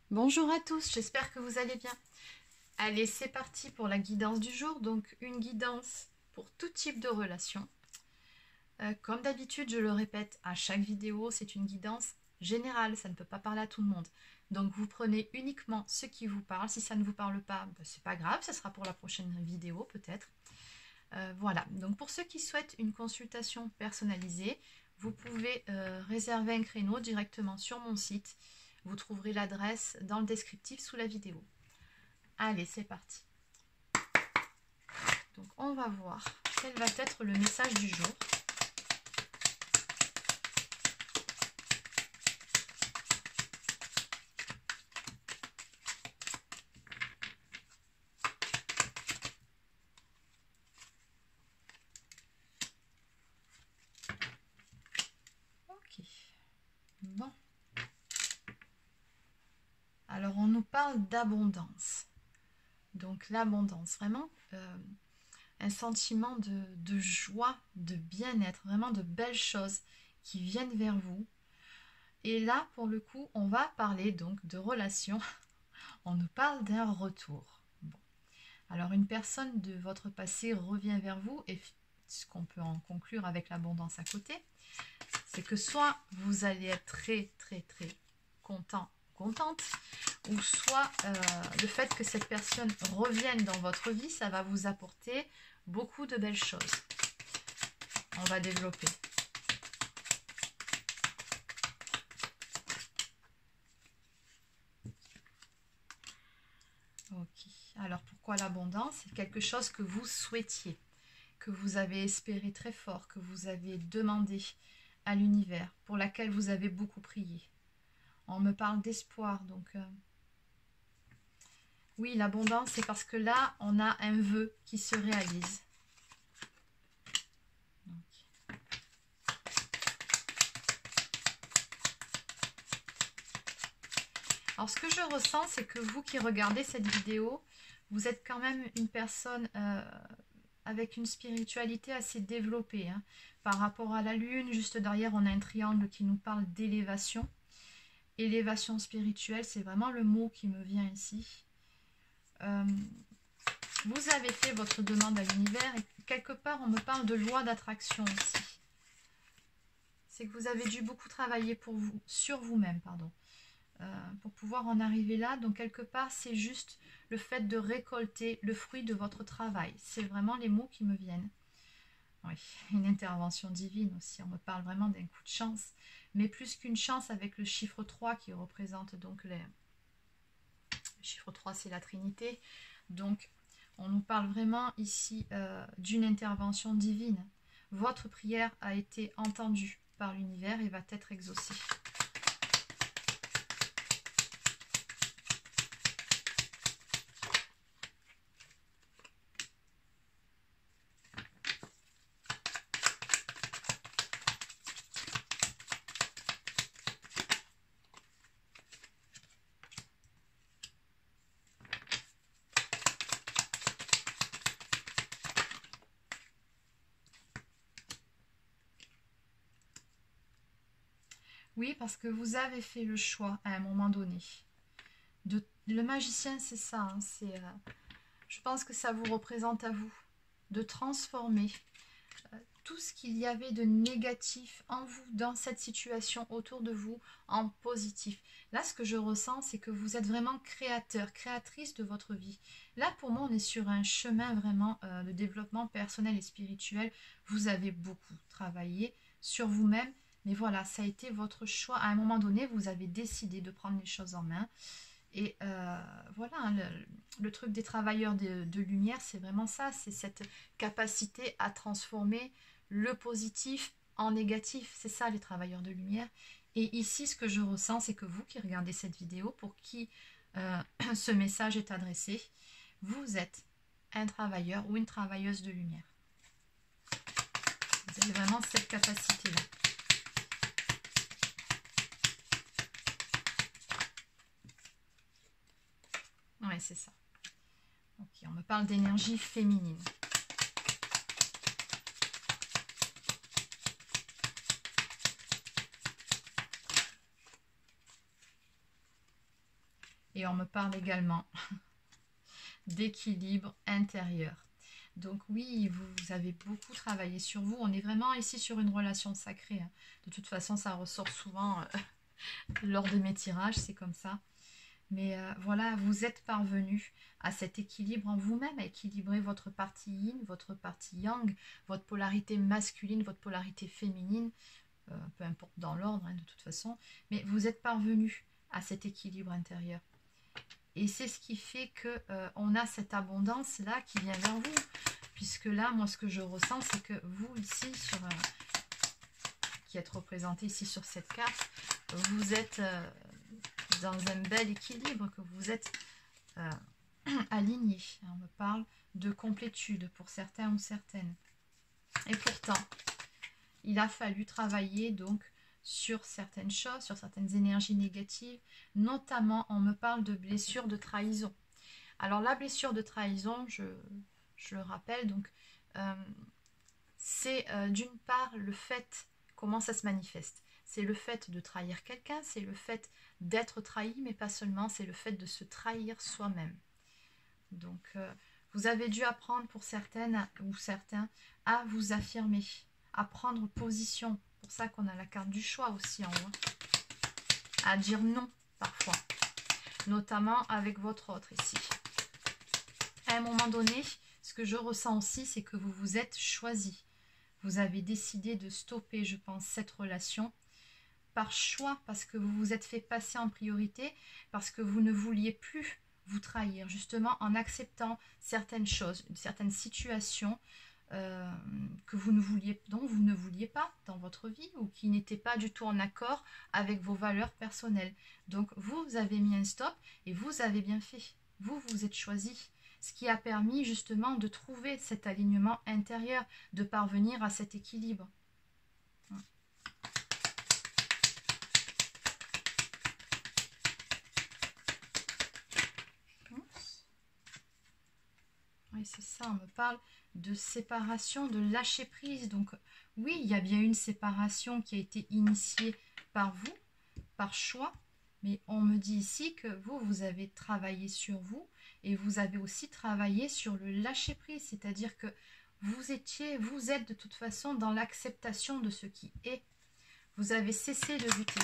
Bonjour à tous, j'espère que vous allez bien. Allez, c'est parti pour la guidance du jour. Donc, une guidance pour tout type de relation. Comme d'habitude, je le répète à chaque vidéo, c'est une guidance générale, ça ne peut pas parler à tout le monde. Donc, vous prenez uniquement ce qui vous parle. Si ça ne vous parle pas, ben, c'est pas grave, ça sera pour la prochaine vidéo peut-être. Voilà, donc pour ceux qui souhaitent une consultation personnalisée, vous pouvez réserver un créneau directement sur mon site. Vous trouverez l'adresse dans le descriptif sous la vidéo. Allez, c'est parti. Donc on va voir quel va être le message du jour. Ok. Bon. Alors on nous parle d'abondance. Donc l'abondance, vraiment un sentiment de joie, de bien-être, vraiment de belles choses qui viennent vers vous. Et là, pour le coup, on va parler donc de relations. On nous parle d'un retour. Bon. Alors une personne de votre passé revient vers vous et ce qu'on peut en conclure avec l'abondance à côté, c'est que soit vous allez être très très très content, contente, ou soit le fait que cette personne revienne dans votre vie, ça va vous apporter beaucoup de belles choses. On va développer. Ok. Alors pourquoi l'abondance? C'est quelque chose que vous souhaitiez, que vous avez espéré très fort, que vous avez demandé à l'univers, pour laquelle vous avez beaucoup prié. On me parle d'espoir, donc oui, l'abondance, c'est parce que là, on a un vœu qui se réalise. Donc. Alors, ce que je ressens, c'est que vous qui regardez cette vidéo, vous êtes quand même une personne avec une spiritualité assez développée. Hein. Par rapport à la Lune, juste derrière, on a un triangle qui nous parle d'élévation. Élévation spirituelle, c'est vraiment le mot qui me vient ici. Vous avez fait votre demande à l'univers et quelque part, on me parle de loi d'attraction aussi. C'est que vous avez dû beaucoup travailler pour vous, sur vous-même, pardon, pour pouvoir en arriver là. Donc, quelque part, c'est juste le fait de récolter le fruit de votre travail. C'est vraiment les mots qui me viennent. Oui, une intervention divine aussi. On me parle vraiment d'un coup de chance. Mais plus qu'une chance avec le chiffre 3 qui représente donc les... Le chiffre 3, c'est la Trinité. Donc, on nous parle vraiment ici d'une intervention divine. Votre prière a été entendue par l'univers et va être exaucée. Oui, parce que vous avez fait le choix à un moment donné. Le magicien, c'est ça. Hein, je pense que ça vous représente à vous. De transformer tout ce qu'il y avait de négatif en vous, dans cette situation autour de vous, en positif. Là, ce que je ressens, c'est que vous êtes vraiment créateur, créatrice de votre vie. Là, pour moi, on est sur un chemin vraiment de développement personnel et spirituel. Vous avez beaucoup travaillé sur vous-même. Mais voilà, ça a été votre choix. À un moment donné, vous avez décidé de prendre les choses en main. Et voilà, hein, le truc des travailleurs de lumière, c'est vraiment ça. C'est cette capacité à transformer le positif en négatif. C'est ça, les travailleurs de lumière. Et ici, ce que je ressens, c'est que vous qui regardez cette vidéo, pour qui ce message est adressé, vous êtes un travailleur ou une travailleuse de lumière. Vous avez vraiment cette capacité-là. Ouais, c'est ça. Ok, on me parle d'énergie féminine. Et on me parle également d'équilibre intérieur. Donc oui, vous avez beaucoup travaillé sur vous. On est vraiment ici sur une relation sacrée, hein. De toute façon, ça ressort souvent lors de mes tirages, c'est comme ça. Mais voilà, vous êtes parvenu à cet équilibre en vous-même, à équilibrer votre partie yin, votre partie yang, votre polarité masculine, votre polarité féminine, peu importe dans l'ordre, hein, de toute façon. Mais vous êtes parvenu à cet équilibre intérieur. Et c'est ce qui fait que on a cette abondance-là qui vient vers vous. Puisque là, moi, ce que je ressens, c'est que vous, ici, qui êtes représenté ici sur cette carte, vous êtes dans un bel équilibre, que vous êtes aligné. On me parle de complétude pour certains ou certaines. Et pourtant, il a fallu travailler donc sur certaines choses, sur certaines énergies négatives. Notamment, on me parle de blessure de trahison. Alors, la blessure de trahison, je le rappelle, donc c'est d'une part le fait, comment ça se manifeste. C'est le fait de trahir quelqu'un, c'est le fait d'être trahi, mais pas seulement, c'est le fait de se trahir soi-même. Donc, vous avez dû apprendre pour certaines ou certains à vous affirmer, à prendre position. C'est pour ça qu'on a la carte du choix aussi en haut. À dire non, parfois. Notamment avec votre autre ici. À un moment donné, ce que je ressens aussi, c'est que vous vous êtes choisi. Vous avez décidé de stopper, je pense, cette relation par choix, parce que vous vous êtes fait passer en priorité, parce que vous ne vouliez plus vous trahir, justement en acceptant certaines choses, certaines situations dont vous ne vouliez pas dans votre vie ou qui n'étaient pas du tout en accord avec vos valeurs personnelles. Donc vous avez mis un stop et vous avez bien fait. Vous vous êtes choisi. Ce qui a permis justement de trouver cet alignement intérieur, de parvenir à cet équilibre. Oui, c'est ça, on me parle de séparation, de lâcher prise. Donc oui, il y a bien une séparation qui a été initiée par vous, par choix. Mais on me dit ici que vous avez travaillé sur vous et vous avez aussi travaillé sur le lâcher-prise. C'est-à-dire que vous êtes de toute façon dans l'acceptation de ce qui est. Vous avez cessé de lutter.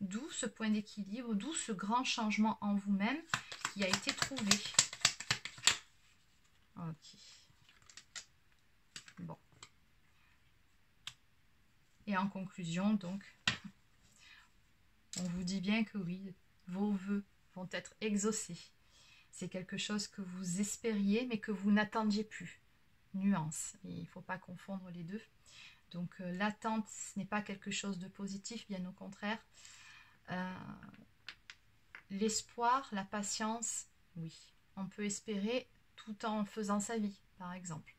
D'où ce point d'équilibre, d'où ce grand changement en vous-même qui a été trouvé. Ok. Bon. Et en conclusion, donc, on vous dit bien que oui, vos vœux vont être exaucés. C'est quelque chose que vous espériez, mais que vous n'attendiez plus. Nuance. Et il ne faut pas confondre les deux. Donc, l'attente, ce n'est pas quelque chose de positif, bien au contraire. L'espoir, la patience, oui. On peut espérer tout en faisant sa vie, par exemple.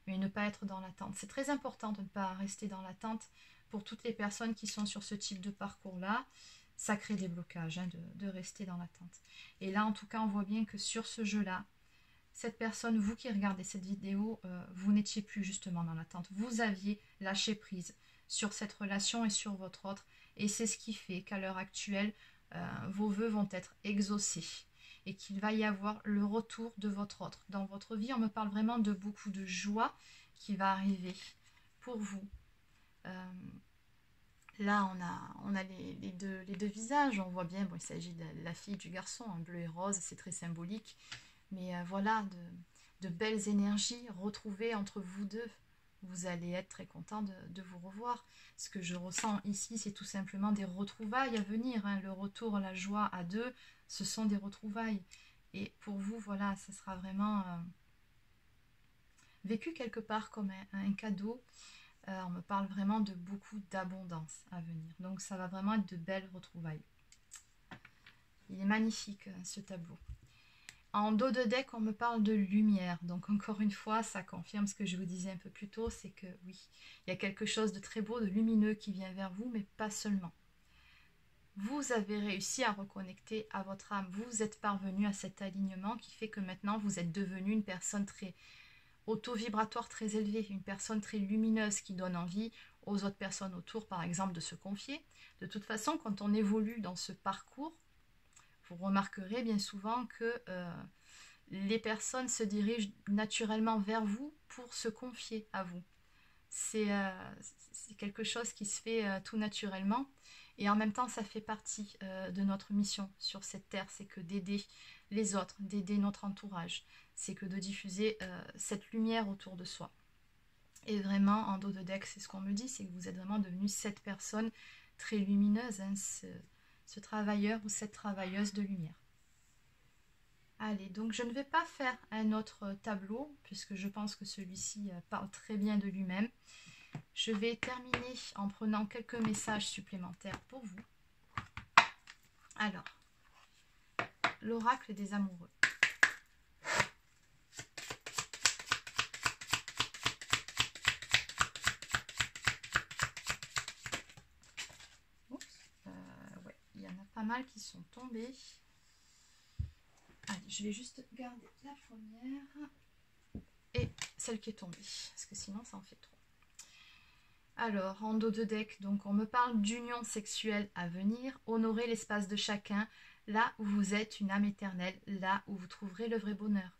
Mais ne pas être dans l'attente. C'est très important de ne pas rester dans l'attente. Pour toutes les personnes qui sont sur ce type de parcours-là, ça crée des blocages hein, de rester dans l'attente. Et là, en tout cas, on voit bien que sur ce jeu-là, cette personne, vous qui regardez cette vidéo, vous n'étiez plus justement dans l'attente. Vous aviez lâché prise sur cette relation et sur votre autre. Et c'est ce qui fait qu'à l'heure actuelle, vos vœux vont être exaucés. Et qu'il va y avoir le retour de votre autre. Dans votre vie, on me parle vraiment de beaucoup de joie qui va arriver pour vous. Là, on a les deux visages. On voit bien, bon, il s'agit de la fille du garçon, en bleu et rose, c'est très symbolique. Mais voilà, de belles énergies retrouvées entre vous deux. Vous allez être très content de vous revoir. Ce que je ressens ici, c'est tout simplement des retrouvailles à venir. Hein. Le retour, la joie à deux, ce sont des retrouvailles. Et pour vous, voilà, ce sera vraiment vécu quelque part comme un cadeau. On me parle vraiment de beaucoup d'abondance à venir. Donc ça va vraiment être de belles retrouvailles. Il est magnifique ce tableau. En dos de deck, on me parle de lumière. Donc encore une fois, ça confirme ce que je vous disais un peu plus tôt, c'est que oui, il y a quelque chose de très beau, de lumineux qui vient vers vous, mais pas seulement. Vous avez réussi à reconnecter à votre âme. Vous êtes parvenu à cet alignement qui fait que maintenant, vous êtes devenu une personne très auto-vibratoire, très élevée, une personne très lumineuse qui donne envie aux autres personnes autour, par exemple, de se confier. De toute façon, quand on évolue dans ce parcours, vous remarquerez bien souvent que les personnes se dirigent naturellement vers vous pour se confier à vous. C'est quelque chose qui se fait tout naturellement. Et en même temps, ça fait partie de notre mission sur cette terre, c'est que d'aider les autres, d'aider notre entourage. C'est que de diffuser cette lumière autour de soi. Et vraiment, en dos de deck, c'est ce qu'on me dit, c'est que vous êtes vraiment devenu cette personne très lumineuse, hein, ce travailleur ou cette travailleuse de lumière. Allez, donc je ne vais pas faire un autre tableau, puisque je pense que celui-ci parle très bien de lui-même. Je vais terminer en prenant quelques messages supplémentaires pour vous. Alors, l'oracle des amoureux. Oups, ouais, il y en a pas mal qui sont tombés. Allez, je vais juste garder la première et celle qui est tombée, parce que sinon ça en fait trop. Alors, en dos de deck, donc on me parle d'union sexuelle à venir, honorer l'espace de chacun, là où vous êtes une âme éternelle, là où vous trouverez le vrai bonheur.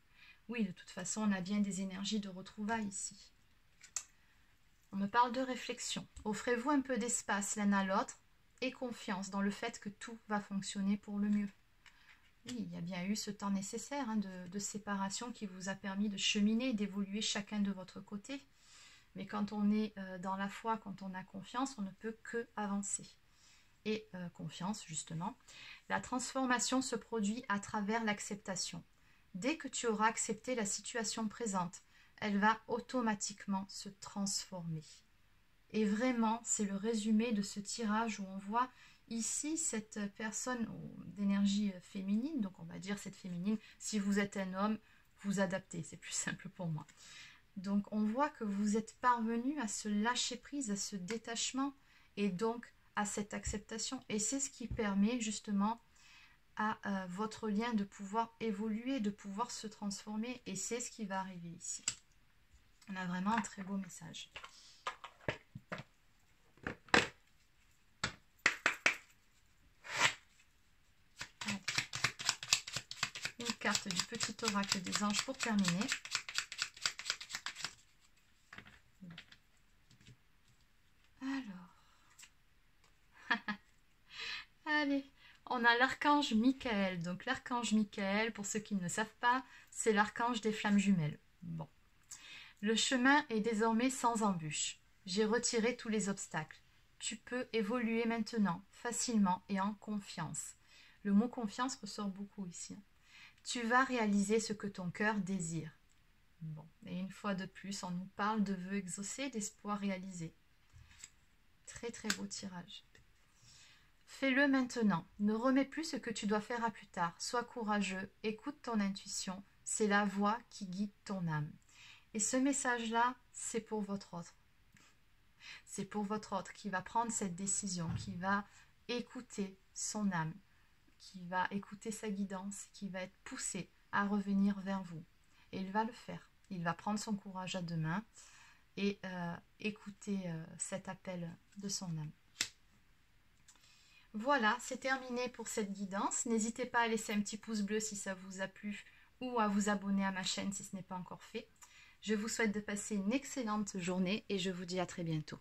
Oui, de toute façon, on a bien des énergies de retrouvailles ici. On me parle de réflexion. Offrez-vous un peu d'espace l'un à l'autre et confiance dans le fait que tout va fonctionner pour le mieux. Oui, il y a bien eu ce temps nécessaire hein, de séparation qui vous a permis de cheminer, d'évoluer chacun de votre côté. Mais quand on est dans la foi, quand on a confiance, on ne peut que avancer. Et confiance, justement, la transformation se produit à travers l'acceptation. Dès que tu auras accepté la situation présente, elle va automatiquement se transformer. Et vraiment, c'est le résumé de ce tirage où on voit ici cette personne d'énergie féminine, donc on va dire cette féminine, si vous êtes un homme, vous adaptez, c'est plus simple pour moi. Donc on voit que vous êtes parvenu à se lâcher prise, à ce détachement et donc à cette acceptation. Et c'est ce qui permet justement à votre lien de pouvoir évoluer, de pouvoir se transformer. Et c'est ce qui va arriver ici. On a vraiment un très beau message. Allez. Une carte du petit oracle des anges pour terminer. Allez, on a l'archange Michael. Donc l'archange Michael, pour ceux qui ne le savent pas, c'est l'archange des flammes jumelles. Bon. Le chemin est désormais sans embûche. J'ai retiré tous les obstacles. Tu peux évoluer maintenant, facilement et en confiance. Le mot confiance ressort beaucoup ici. Tu vas réaliser ce que ton cœur désire. Bon, et une fois de plus, on nous parle de vœux exaucés, d'espoirs réalisés. Très très beau tirage. Fais-le maintenant. Ne remets plus ce que tu dois faire à plus tard. Sois courageux, écoute ton intuition. C'est la voix qui guide ton âme. Et ce message-là, c'est pour votre autre. C'est pour votre autre qui va prendre cette décision, qui va écouter son âme, qui va écouter sa guidance, qui va être poussé à revenir vers vous. Et il va le faire. Il va prendre son courage à deux mains et écouter cet appel de son âme. Voilà, c'est terminé pour cette guidance. N'hésitez pas à laisser un petit pouce bleu si ça vous a plu ou à vous abonner à ma chaîne si ce n'est pas encore fait. Je vous souhaite de passer une excellente journée et je vous dis à très bientôt.